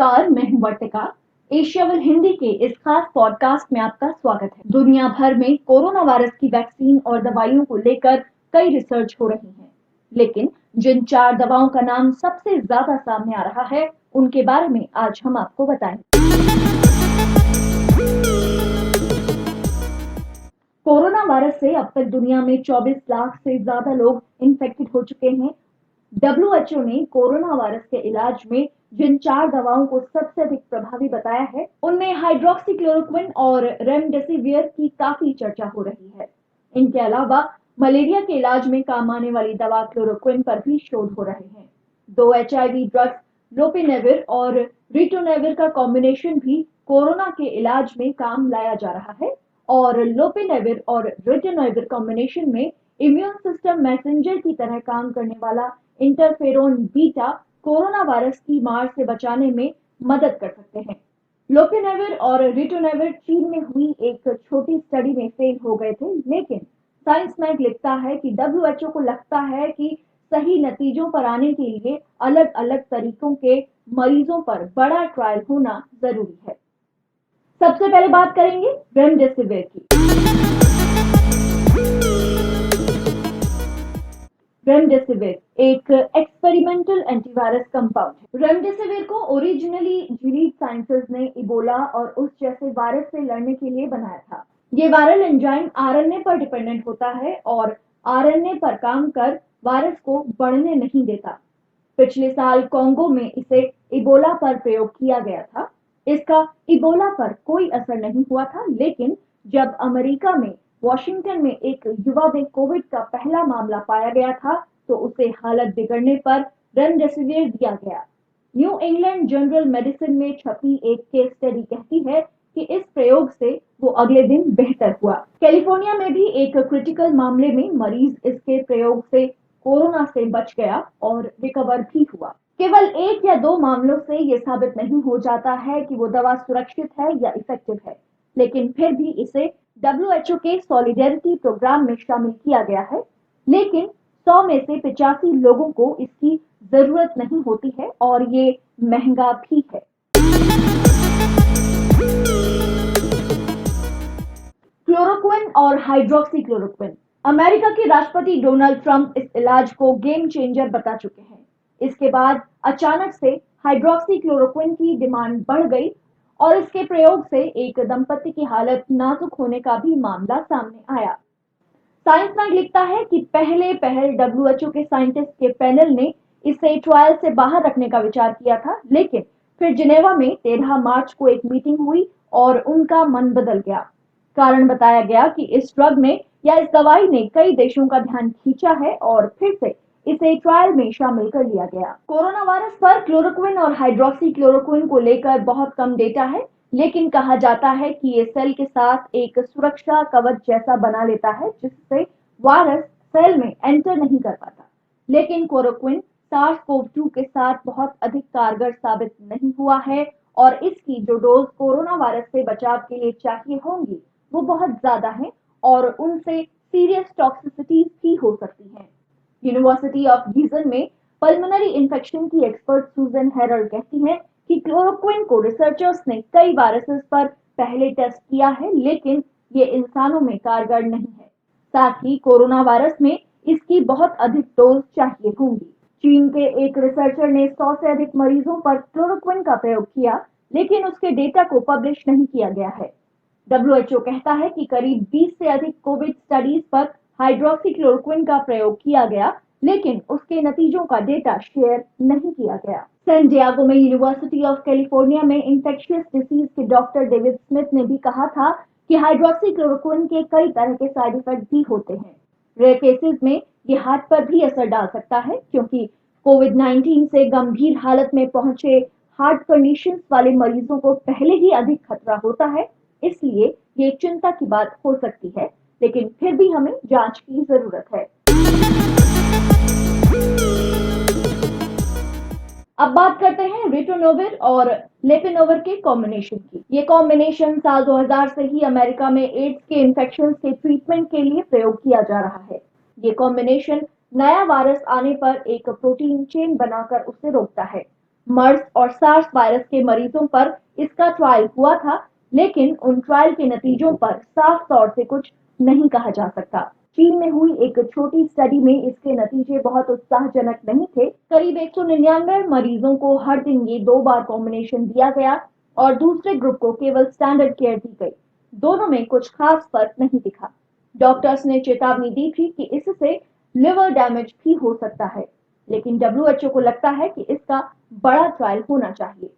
नमस्कार, मैं हूं वर्तिका। एशियाविल हिंदी के इस खास पॉडकास्ट में आपका स्वागत है। दुनिया भर में कोरोना वायरस की वैक्सीन और दवाइयों को लेकर कई रिसर्च हो रही है, लेकिन जिन 4 दवाओं का नाम सबसे ज्यादा सामने आ रहा है, उनके बारे में आज हम आपको बताएंगे। कोरोना वायरस से अब तक दुनिया में 24 लाख से ज्यादा लोग इन्फेक्टेड हो चुके हैं। डब्ल्यूएचओ ने कोरोना वायरस के इलाज में जिन 4 दवाओं को सबसे अधिक प्रभावी बताया है, उनमें हाइड्रोक्सीक्लोरोक्विन और रेमडेसिवियर की काफी चर्चा हो रही है। इनके अलावा मलेरिया के इलाज में काम आने वाली दवा क्लोरोक्विन पर भी शोध हो रहे हैं। 2 एचआईवी ड्रग्स लोपिनेविर और रिटोनेविर का कॉम्बिनेशन भी कोरोना के इलाज में काम लाया जा रहा है और लोपिनेविर और रिटोनेविर कॉम्बिनेशन में इम्यून सिस्टम मैसेंजर की तरह काम करने वाला इंटरफेरोन बीटा कोरोना वायरस की मार से बचाने में मदद कर सकते हैं। लोपिनेविर और रिटोनेविर चीन में हुई एक छोटी स्टडी में फेल हो गए थे, लेकिन साइंस मैग लिखता है कि डब्ल्यूएचओ को लगता है कि सही नतीजों पर आने के लिए अलग अलग तरीकों के मरीजों पर बड़ा ट्रायल होना जरूरी है। सबसे पहले बात करेंगे रेमडेसिविर की। रेमडेसिविर एक एक्सपेरिमेंटल एंटीवायरस कंपाउंड है। रेमडेसिविर को ओरिजिनली जिलीड साइंसेज ने इबोला और उस जैसे वायरस से लड़ने के लिए बनाया था। ये वायरल एंजाइम आरएनए पर डिपेंडेंट होता है और आरएनए पर काम कर वायरस को बढ़ने नहीं देता। पिछले साल कोंगो में इसे इबोला पर प्रयोग किया गया था। इसका इबोला पर कोई असर नहीं हुआ था, लेकिन जब अमेरिका में वॉशिंगटन में एक युवा में कोविड का पहला मामला पाया गया था, तो उसे हालत बिगड़ने पर रेमडेसिविर दिया गया। न्यू इंग्लैंड जर्नल मेडिसिन में छपी एक केस स्टडी कहती है कि इस प्रयोग से वो अगले दिन बेहतर हुआ। कैलिफोर्निया में भी एक क्रिटिकल मामले में मरीज इसके प्रयोग से कोरोना से बच गया और रिकवर भी हुआ। केवल 1 या 2 मामलों से यह साबित नहीं हो जाता है कि वो दवा सुरक्षित है या इफेक्टिव है, लेकिन फिर भी इसे डब्ल्यूएचओ के सॉलिडेरिटी प्रोग्राम में शामिल किया गया है। लेकिन 100 में से 85 लोगों को इसकी जरूरत नहीं होती है और ये महंगा भी है। क्लोरोक्विन और हाइड्रोक्सीक्लोरोक्विन। अमेरिका के राष्ट्रपति डोनाल्ड ट्रंप इस इलाज को गेम चेंजर बता चुके हैं। इसके बाद अचानक से हाइड्रोक्सीक्लोरोक्विन की डिमांड बढ़ गई और इसके प्रयोग से एक दंपति की हालत नाजुक होने का भी मामला सामने आया। साइंस मैग लिखता है कि पहले डब्ल्यूएचओ के साइंटिस्ट के पैनल ने इसे ट्रायल से बाहर रखने का विचार किया था, लेकिन फिर जिनेवा में 13 मार्च को एक मीटिंग हुई और उनका मन बदल गया। कारण बताया गया कि इस ड्रग ने या इस दवाई ने कई देशों का ध्यान खींचा है और फिर से इसे ट्रायल में शामिल कर लिया गया। कोरोना वायरस पर क्लोरोक्विन और हाइड्रोक्सीक्लोरोक्विन को लेकर बहुत कम डेटा है, लेकिन कहा जाता है कि ये सेल के साथ एक सुरक्षा कवच जैसा बना लेता है, जिससे वायरस सेल में एंटर नहीं कर पाता। लेकिन क्लोरोक्विन सार्स-कोव-2 के साथ बहुत अधिक कारगर साबित नहीं हुआ है और इसकी जो डोज कोरोना वायरस से बचाव के लिए चाहिए होंगी, वो बहुत ज्यादा है और उनसे सीरियस टॉक्सिसिटीज भी हो सकती हैं। यूनिवर्सिटी ऑफ गीजन में पल्मोनरी इन्फेक्शन की एक्सपर्ट सुजन हेरल्ड कहती हैं कि क्लोरोक्विन को रिसर्चर्स ने कई वायरसेस पर पहले टेस्ट किया है, लेकिन ये इंसानों में कारगर नहीं है। साथ ही कोरोना वायरस में इसकी बहुत अधिक डोज चाहिए होंगी। चीन के एक रिसर्चर ने 100 से अधिक मरीजों पर क्लोरोक्विन का प्रयोग किया, लेकिन उसके डेटा को पब्लिश नहीं किया गया है। डब्ल्यूएचओ कहता है कि करीब 20 से अधिक कोविड स्टडीज पर हाइड्रोक्सीक्लोरोक्विन का प्रयोग किया गया, लेकिन उसके नतीजों का डेटा शेयर नहीं किया गया। सैन डिएगो में यूनिवर्सिटी ऑफ कैलिफोर्निया में इंफेक्शियस डिसीज के डॉक्टर डेविड स्मिथ ने भी कहा था कि हाइड्रोक्सीक्लोरोक्विन के कई तरह के साइड इफेक्ट भी होते हैं। रेयर केसेस में ये हार्ट पर भी असर डाल सकता है, क्योंकि कोविड-19 से गंभीर हालत में पहुंचे हार्ट कंडीशंस वाले मरीजों को पहले ही अधिक खतरा होता है, इसलिए ये चिंता की बात हो सकती है, लेकिन फिर भी हमें जांच की जरूरत है। अब बात करते हैं रिटोनोविर और लेपिनोविर के कॉम्बिनेशन की। ये कॉम्बिनेशन साल 2000 से ही अमेरिका में एड्स के इन्फेक्शन के ट्रीटमेंट के लिए प्रयोग किया जा रहा है। ये कॉम्बिनेशन नया वायरस आने पर एक प्रोटीन चेन बनाकर उसे रोकता है। मर्स और सार्स वायरस के मरीजों पर इसका ट्रायल हुआ था, लेकिन उन ट्रायल के नतीजों पर साफ तौर से कुछ नहीं कहा जा सकता। चीन में हुई एक छोटी स्टडी में इसके नतीजे बहुत उत्साहजनक नहीं थे। करीब 199 मरीजों को हर दिन ये 2 बार कॉम्बिनेशन दिया गया और दूसरे ग्रुप को केवल स्टैंडर्ड केयर दी गई। दोनों में कुछ खास फर्क नहीं दिखा। डॉक्टर्स ने चेतावनी दी थी कि इससे लिवर डैमेज भी हो सकता है, लेकिन डब्ल्यूएचओ को लगता है कि इसका बड़ा ट्रायल होना चाहिए।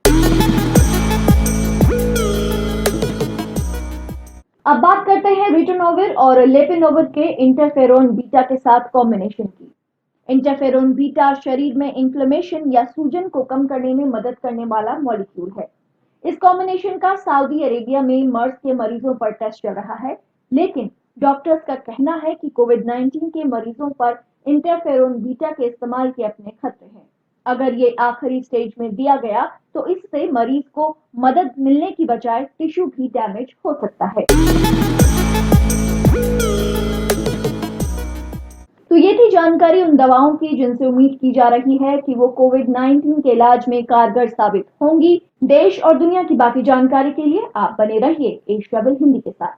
अब बात करते हैं रिटोनोविर और लेपिनोविर के इंटरफेरोन बीटा के साथ कॉम्बिनेशन की। इंटरफेरोन बीटा शरीर में इन्फ्लेमेशन या सूजन को कम करने में मदद करने वाला मॉलिक्यूल है। इस कॉम्बिनेशन का सऊदी अरेबिया में मर्स के मरीजों पर टेस्ट चल रहा है, लेकिन डॉक्टर्स का कहना है कि कोविड-19 के मरीजों पर इंटरफेरोन बीटा के इस्तेमाल के अपने खतरे हैं। अगर ये आखिरी स्टेज में दिया गया तो इससे मरीज को मदद मिलने की बजाय टिश्यू भी डैमेज हो सकता है। तो ये थी जानकारी उन दवाओं की जिनसे उम्मीद की जा रही है कि वो कोविड-19 के इलाज में कारगर साबित होंगी। देश और दुनिया की बाकी जानकारी के लिए आप बने रहिए एशिया बिल हिंदी के साथ।